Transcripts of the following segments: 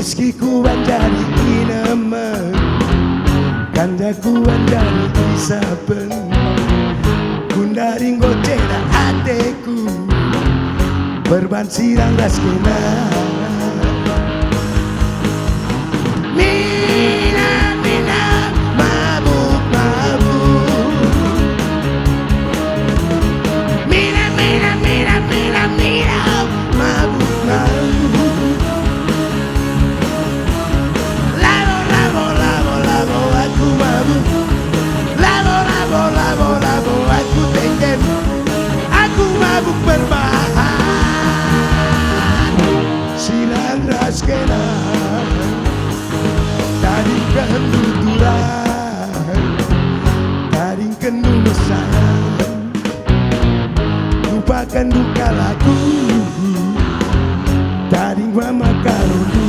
Rizkiku dari inemen, kandaku dari isapen, kundaring gocena ateku, berban sirang raskena. Mina, mina, mabuk, mabuk. Mina, mina, mina, mina, mina, mabuk, mabuk. Labo, labo, labo, labo, aku mabuk. Labo, labo, labo, labo, aku teken. Aku mabuk berbahan. Sirang raskena. Taring kehenduturan, taring kendu mesayang, lupakan duka laku, taring mama karundu.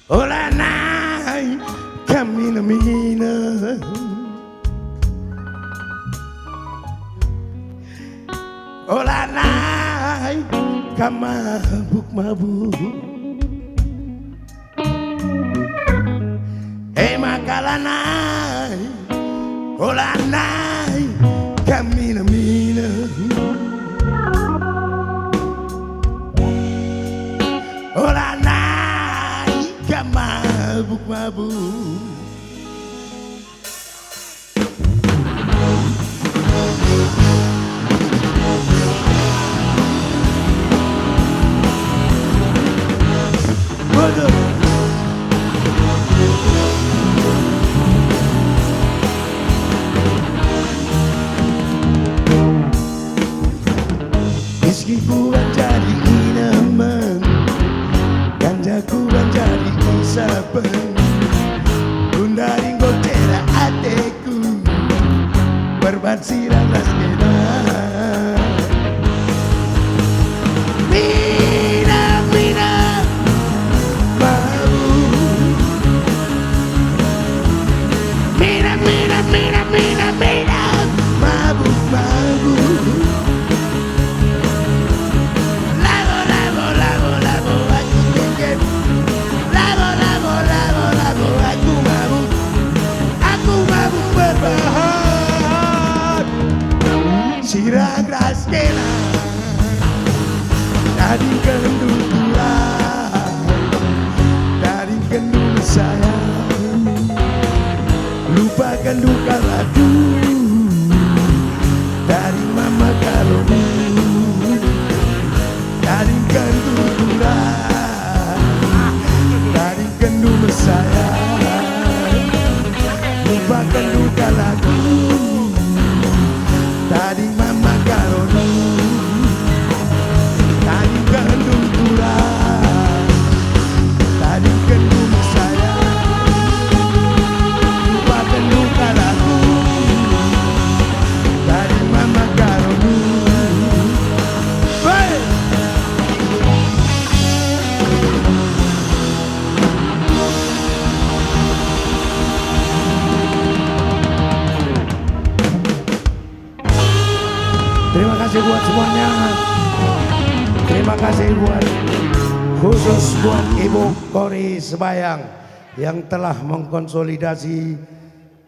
Ola nai kamina mina, ola nai kamabuk mabuk. Makala nai, ola nai kamina mina, ola nai kamabuk mabuk. Rizkiku jadi inemen, ganjaku jadi isapen, kundaring gocera ateku, berban sirang raskena. Mina, mina, mabuk. Mina, mina, mina, mina, mina, mabuk, mabuk. Labo, labo, labo, labo, aku teken. Labo, labo, labo, labo, aku mabuk berbahan. Sirang raskena, taring kehenduturan, taring kendu mesayang, lupakan duka laku, taring mama karundu, taring kehenduturan, taring kendu mesayang, lupakan duka laku, taring mama karundu, taring kehenduturan, taring kendu mesayang, lupakan duka laku, taring mama karundu. Hey! Terima kasih buat semuanya. Terima kasih buat khusus buat Ibu Kori Sebayang yang telah mengkonsolidasi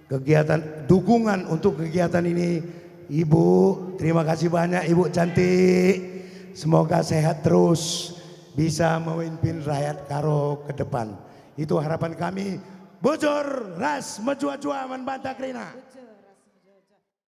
kegiatan dukungan untuk kegiatan ini. Ibu, terima kasih banyak Ibu cantik. Semoga sehat terus, bisa memimpin rakyat Karo ke depan. Itu harapan kami. Bojor ras menjua-jua membantah Krina.